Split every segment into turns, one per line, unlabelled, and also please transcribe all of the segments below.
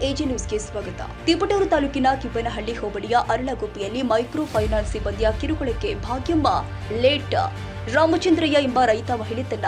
AG ನ್ಯೂಸ್ಗೆ ಸ್ವಾಗತ. ತಿಪಟೂರು ತಾಲೂಕಿನ ಕಿಬ್ಬನಹಳ್ಳಿ ಹೋಬಳಿಯ ಅರಳಗುಪ್ಪಿಯಲ್ಲಿ ಮೈಕ್ರೋ ಫೈನಾನ್ಸ್ ಸಿಬ್ಬಂದಿಯ ಕಿರುಕುಳಕ್ಕೆ ಭಾಗ್ಯಮ್ಮ ಲೇಟ್ ರಾಮಚಂದ್ರಯ್ಯ ಎಂಬ ರೈತ ಮಹಿಳೆ ತನ್ನ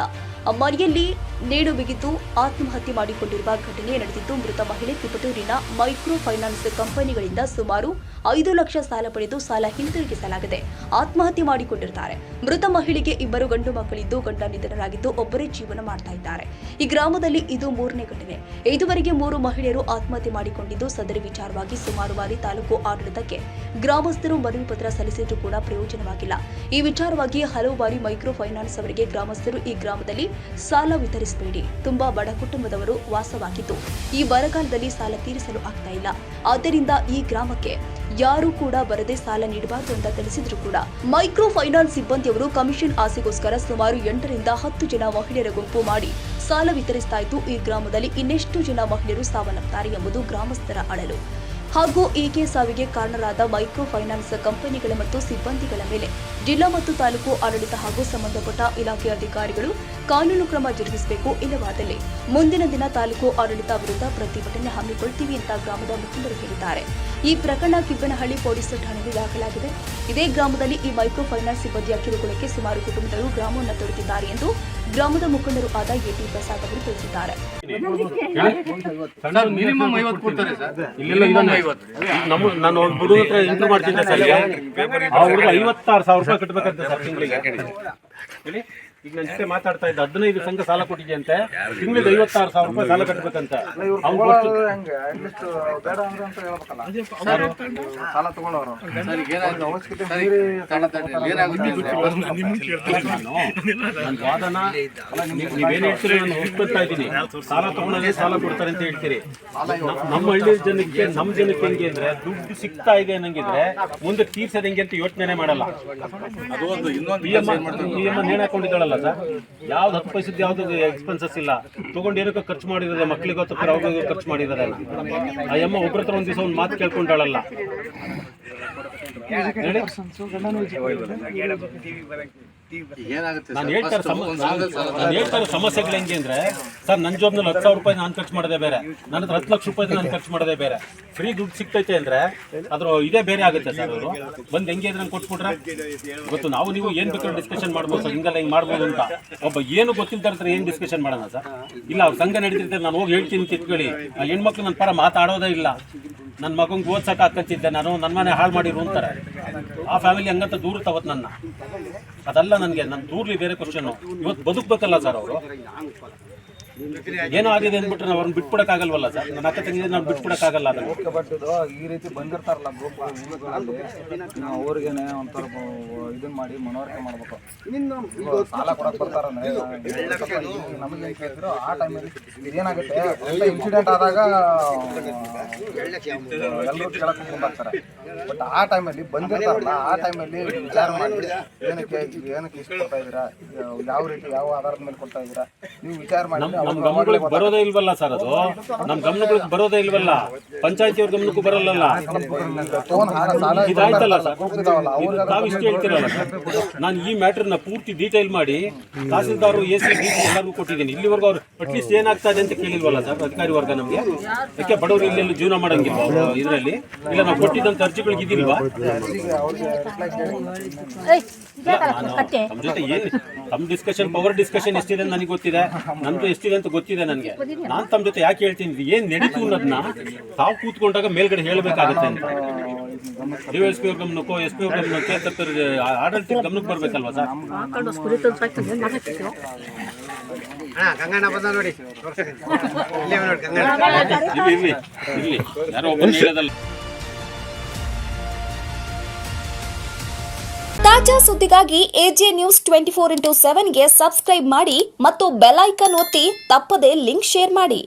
ಮನೆಯಲ್ಲಿ ನೇಣು ಬಿಗಿದು ಆತ್ಮಹತ್ಯೆ ಮಾಡಿಕೊಂಡಿರುವ ಘಟನೆ ನಡೆದಿದ್ದು, ಮೃತ ಮಹಿಳೆ ತಿಪಟೂರಿನ ಮೈಕ್ರೋ ಫೈನಾನ್ಸ್ ಕಂಪನಿಗಳಿಂದ ಸುಮಾರು 5 ಲಕ್ಷ ಸಾಲ ಪಡೆದು ಸಾಲ ಹಿಂತಿರುಗಿಸಲಾಗಿದೆ ಆತ್ಮಹತ್ಯೆ ಮಾಡಿಕೊಂಡಿದ್ದಾರೆ. ಮೃತ ಮಹಿಳೆಗೆ 2 ಗಂಡು ಮಕ್ಕಳಿದ್ದು, ಗಂಡ ನಿಧನರಾಗಿದ್ದು ಒಬ್ಬರೇ ಜೀವನ ಮಾಡ್ತಾ ಇದ್ದಾರೆ. ಈ ಗ್ರಾಮದಲ್ಲಿ ಇದು 3ನೇ ಘಟನೆ. ಇದುವರೆಗೆ 3 ಮಹಿಳೆಯರು ಆತ್ಮಹತ್ಯೆ ಮಾಡಿಕೊಂಡಿದ್ದು, ಸದರಿ ವಿಚಾರವಾಗಿ ಸುಮಾರು ಬಾರಿ ತಾಲೂಕು ಆಡಳಿತಕ್ಕೆ ಗ್ರಾಮಸ್ಥರು ಮನವಿ ಪತ್ರ ಸಲ್ಲಿಸಿದ್ರೂ ಕೂಡ ಪ್ರಯೋಜನವಾಗಿಲ್ಲ. ಈ ವಿಚಾರವಾಗಿ ಹಲವು ಬಾರಿ ಮೈಕ್ರೋ ಫೈನಾನ್ಸ್ ಅವರಿಗೆ ಗ್ರಾಮಸ್ಥರು ಈ ಗ್ರಾಮದಲ್ಲಿ ಸಾಲ ವಿತರಿಸಬೇಡಿ, ತುಂಬಾ ಬಡ ಕುಟುಂಬದವರು ವಾಸವಾಗಿದ್ದು ಈ ಬರಗಾಲದಲ್ಲಿ ಸಾಲ ತೀರಿಸಲು ಆಗ್ತಾ ಇಲ್ಲ, ಆದ್ದರಿಂದ ಈ ಗ್ರಾಮಕ್ಕೆ ಯಾರು ಕೂಡ ಬರದೆ ಸಾಲ ನೀಡಬಾರದು ಅಂತ ತಿಳಿಸಿದ್ರು ಕೂಡ ಮೈಕ್ರೋ ಫೈನಾನ್ಸ್ ಸಿಬ್ಬಂದಿಯವರು ಕಮಿಷನ್ ಆಸೆಗೋಸ್ಕರ ಸುಮಾರು 8 ರಿಂದ 10 ಜನ ಮಹಿಳೆಯರ ಗುಂಪು ಮಾಡಿ ಸಾಲ ವಿತರಿಸ್ತಾ ಇದ್ದು, ಈ ಗ್ರಾಮದಲ್ಲಿ ಇನ್ನೆಷ್ಟು ಜನ ಮಹಿಳೆಯರು ಸಾವನ್ನಪ್ತಾರೆ ಎಂಬುದು ಗ್ರಾಮಸ್ಥರ ಅಳಲು. ಹಾಗೂ ಈಕೆ ಸಾವಿಗೆ ಕಾರಣರಾದ ಮೈಕ್ರೋ ಫೈನಾನ್ಸ್ ಕಂಪನಿಗಳ ಮತ್ತು ಸಿಬ್ಬಂದಿಗಳ ಮೇಲೆ ಜಿಲ್ಲಾ ಮತ್ತು ತಾಲೂಕು ಆಡಳಿತ ಹಾಗೂ ಸಂಬಂಧಪಟ್ಟ ಇಲಾಖೆ ಅಧಿಕಾರಿಗಳು ಕಾನೂನು ಕ್ರಮ ಜರುಗಿಸಬೇಕು, ಇಲ್ಲವಾದಲ್ಲಿ ಮುಂದಿನ ದಿನ ತಾಲೂಕು ಆಡಳಿತ ವಿರುದ್ಧ ಪ್ರತಿಭಟನೆ ಹಮ್ಮಿಕೊಳ್ತೀವಿ ಅಂತ ಗ್ರಾಮದ ಮುಖಂಡರು ಹೇಳಿದ್ದಾರೆ. ಈ ಪ್ರಕರಣ ಕಿಬ್ಬನಹಳ್ಳಿ ಪೊಲೀಸ್ ಠಾಣೆಯಲ್ಲಿ ದಾಖಲಾಗಿದೆ. ಇದೇ ಗ್ರಾಮದಲ್ಲಿ ಈ ಮೈಕ್ರೋ ಫೈನಾನ್ಸ್ ಸಿಬ್ಬಂದಿಯ ಕಿರುಕುಳಕ್ಕೆ ಸುಮಾರು ಕುಟುಂಬದವರು ಗ್ರಾಮವನ್ನು ತೊರೆದಿದ್ದಾರೆ ಎಂದು ಗ್ರಾಮದ ಮುಖಂಡರು ಆದ ಎಟಿ ಪ್ರಸಾದ್ ಅವರು ತಿಳಿಸಿದ್ದಾರೆ.
ನಾನು ಹುಡುಗ ಹತ್ರ ಇಂಟ್ರೂ ಮಾಡ್ತಿದ್ದೆ ಸರ್, ಆ ಹುಡುಗ 56,000 ರೂಪಾಯಿ ಕಟ್ಟಬೇಕಂತೆ ಸರ್ ತಿಂಗಳಿಗೆ. ಈಗ ನನ್ನ ಜೊತೆ ಮಾತಾಡ್ತಾ ಇದ್ದ 15 ಸಂಘ ಸಾಲ ಕೊಟ್ಟಿದೆ ಅಂತೆ, ತಿಂಗಳಿಗೆ 56,000 ರೂಪಾಯಿ ಸಾಲ ಕಟ್ಟಬೇಕಂತ. ನೀವೇನ್ ಹೇಳ್ತೀರಿ ನಾನು ಒಪ್ಕೊಳ್ತಾ ಇದ್ದೀನಿ, ಸಾಲ ತಗೊಂಡ್ರೆ ಸಾಲ ಕೊಡ್ತಾರೆ ಅಂತ ಹೇಳ್ತೀರಿ. ನಮ್ಮ ಹಳ್ಳಿ ಜನಕ್ಕೆ ಹೆಂಗೆ ಅಂದ್ರೆ ದುಡ್ಡು ಸಿಗ್ತಾ ಇದೆ ಅನ್ನಂಗಿದ್ರೆ ಮುಂದೆ ತೀರ್ಸೋದ್ ಹೆಂಗೆ ಅಂತ ಯೋಚನೆ ಮಾಡಲ್ಲ. ನೇಣು ಹಾಕೊಂಡಿದ್ದಾಳಲ್ಲ ಸರ್, ಯಾವ್ದು 10 ಪೈಸದ ಯಾವ್ದು ಎಕ್ಸ್ಪೆನ್ಸಸ್ ಇಲ್ಲ, ತಗೊಂಡು ಏನಕ್ಕೋ ಖರ್ಚು ಮಾಡಿರೋದೆ, ಮಕ್ಳಿಗೋ ತಪ್ಪು ಅವ್ರಿಗೂ ಖರ್ಚು ಮಾಡಿರೋದಲ್ಲ. ಆ ಅಮ್ಮ ಒಬ್ಬರ ಹತ್ರ ಒಂದ್ ದಿವಸ ಒಂದು ಮಾತು ಕೇಳ್ಕೊಂಡಾಳಲ್ಲ. ನಾನು ಹೇಳ್ತಾರೆ ಸಮಸ್ಯೆಗಳು ಹೆಂಗೆ ಅಂದ್ರೆ ಸರ್, ನನ್ನ ಜಾಬ್ನಲ್ಲಿ 10,000 ರೂಪಾಯಿ ನಾನು ಖರ್ಚು ಮಾಡೋದೇ ಬೇರೆ, ನನ್ನ ಹತ್ರ 10 ಲಕ್ಷ ರೂಪಾಯಿ ನಾನು ಖರ್ಚು ಮಾಡೋದೇ ಬೇರೆ. ಫ್ರೀ ದುಡ್ಡು ಸಿಗ್ತೈತೆ ಅಂದ್ರೆ ಅದ್ರ ಇದೇ ಬೇರೆ ಆಗುತ್ತೆ ಸರ್. ಅವರು ಬಂದು ಹೆಂಗೆ ಇದ್ರೆ ಕೊಟ್ಬಿಟ್ರೆ ಗೊತ್ತು, ನಾವು ನೀವು ಏನ್ ಬೇಕಾದ್ರೂ ಡಿಸ್ಕಷನ್ ಮಾಡ್ಬೋದು ಸರ್, ಹಿಂಗೆಲ್ಲ ಹಿಂಗೆ ಮಾಡ್ಬೋದು ಅಂತ. ಒಬ್ಬ ಏನು ಗೊತ್ತಿಲ್ದಾರ ಏನ್ ಡಿಸ್ಕಷನ್ ಮಾಡೋಣ ಸರ್? ಇಲ್ಲ ಅವ್ರ ಸಂಘ ನಡೀತಿರ್ತಾರೆ, ನಾನು ಹೋಗಿ ಹೇಳ್ತೀನಿ ತಿಳ್ಕೊಳ್ಳಿ. ಆ ಹೆಣ್ಮಕ್ಳು ನನ್ನ ಪರ ಮಾತಾಡೋದೇ ಇಲ್ಲ. ನನ್ನ ಮಗಂಗೆ ಓದ್ಸಕ್ಕೆ ಹಾಕಂತಿದ್ದೆ ನಾನು, ನನ್ನ ಮನೆ ಹಾಳು ಮಾಡಿರು ಅಂತಾರೆ. ಆ ಫ್ಯಾಮಿಲಿ ಹಂಗಂತ ದೂರ ತವತ್ ನನ್ನ. ಅದಲ್ಲ ನನಗೆ, ನನ್ನ ದೂರ್ಲಿ ಬೇರೆ ಕ್ವಶನ್. ಇವತ್ತು ಬದುಕಬೇಕಲ್ಲ ಸರ್ ಅವರು. ಏನೋ ಆಗಿದೆ ಅಂದ್ಬಿಟ್ರೆ ನಾವು ಅವ್ರನ್ನ ಬಿಟ್ಬಿಡಕ್ಕಾಗಲ್ವಲ್ಲ ಸರ್. ನನ್ನ ಅಕ್ಕ ತಂಗಿದ್ರೆ ನಾವು ಬಿಟ್ಬಿಡಕ್ಕಾಗಲ್ಲ.
ಈ ರೀತಿ ಬಂದಿರ್ತಾರಲ್ಲ ಗ್ರೂಪ್, ನಾವು ಅವ್ರಿಗೇನೆ ಒಂಥರ ಇದನ್ನ ಮಾಡಿ ಮನವರಿಕೆ ಮಾಡ್ಬೇಕು. ಸಾಲ ಕೊಡಕ್ ಬರ್ತಾರಂದ್ರೆ ನಮಗೆ ಕೇಳಿದ್ರು ಆ ಟೈಮಲ್ಲಿ ಏನಾಗುತ್ತೆ, ಎಲ್ಲ ಇನ್ಸಿಡೆಂಟ್ ಆದಾಗ ಎಲ್ಲರೂ ಕೇಳಕ್ ಬರ್ತಾರೆ. ಬಟ್ ಆ ಟೈಮಲ್ಲಿ ಬಂದಿರ್ತಾರಲ್ಲ, ಆ ಟೈಮಲ್ಲಿ ವಿಚಾರ ಮಾಡಿ ಏನಕ್ಕೆ ಇಷ್ಟು ಕೊಡ್ತಾ ಇದ್ದೀರಾ, ಯಾವ ರೀತಿ ಯಾವ ಆಧಾರದ ಮೇಲೆ ಕೊಡ್ತಾ ಇದ್ದೀರಾ, ನೀವು ವಿಚಾರ ಮಾಡಿ.
ನಮ್ ಗಮನಗಳಿಗೆ ಬರೋದೇ ಇಲ್ವಲ್ಲ ಸರ್, ಅದು ನಮ್ ಗಮನಗಳಿಗೆ ಬರೋದೇ ಇಲ್ವಲ್ಲ, ಪಂಚಾಯತಿಯವ್ರ ಗಮನಕ್ಕೂ ಬರಲ್ಲ. ಇದಾಯ್ತಲ್ಲ ಸರ್, ತಾವಿಷ್ಟು ಹೇಳ್ತಿರಲ್ಲ ಸರ್. ನಾನು ಈ ಮ್ಯಾಟರ್ನ ಪೂರ್ತಿ ಡೀಟೇಲ್ ಮಾಡಿ ತಹಸೀಲ್ದಾರ್ AC ಎಲ್ಲರಿಗೂ ಕೊಟ್ಟಿದ್ದೀನಿ. ಇಲ್ಲಿವರೆಗೂ ಅವ್ರು ಅಟ್ಲೀಸ್ಟ್ ಏನಾಗ್ತಾ ಇದೆ ಅಂತ ಕೇಳಿಲ್ವಲ್ಲ ಸರ್ ಅಧಿಕಾರಿ ವರ್ಗ ನಮಗೆ. ಯಾಕೆ ಬಡವರು ಇಲ್ಲೆಲ್ಲ ಜೀವನ ಮಾಡಂಗಿಲ್ಲ ಇದರಲ್ಲಿ? ಇಲ್ಲ ನಾವು ಕೊಟ್ಟಿದ್ದಂತ ಅರ್ಜಿಗಳಿಗೆ ಇದಿಲ್ವಾ? ನಮ್ಮ ಜೊತೆ ಏನು ತಮ್ಮ ಡಿಸ್ಕಷನ್, ಪವರ್ ಡಿಸ್ಕಷನ್ ಎಷ್ಟಿದೆ ನನಗೆ ಗೊತ್ತಿದೆ, ನಂದು ಎಷ್ಟಿದೆ ಅಂತ ಗೊತ್ತಿದೆ ನನಗೆ. ನಾನು ತಮ್ಮ ಜೊತೆ ಯಾಕೆ ಹೇಳ್ತೀನಿ, ಏನ್ ನಡೀತು ಅನ್ನೋದನ್ನ ತಾವು ಕೂತ್ಕೊಂಡಾಗ ಮೇಲ್ಗಡೆ ಹೇಳ್ಬೇಕಾಗತ್ತೆ ಅಂತ. DSP ಅವ್ರ ಗಮನಕ್ಕೋ SP ಅವ್ರ ಗಮನಕ್ಕೆ ಆಡಳಿತ ಗಮನಕ್ಕೆ ಬರ್ಬೇಕಲ್ವಾ ಸರ್? ಇಲ್ಲಿ ಯಾರೋ ಒಬ್ಬರು ಹೇಳೋದಲ್ಲ.
ತಾಜಾ ಸುದ್ದಿಗಾಗಿ ಎಜೆ ನ್ಯೂಸ್ 24x7 ಗೆ ಸಬ್ಸ್ಕ್ರೈಬ್ ಮಾಡಿ ಮತ್ತು ಬೆಲ್ ಐಕಾನ್ ಒತ್ತಿ ತಪ್ಪದೇ ಲಿಂಕ್ ಶೇರ್ ಮಾಡಿ.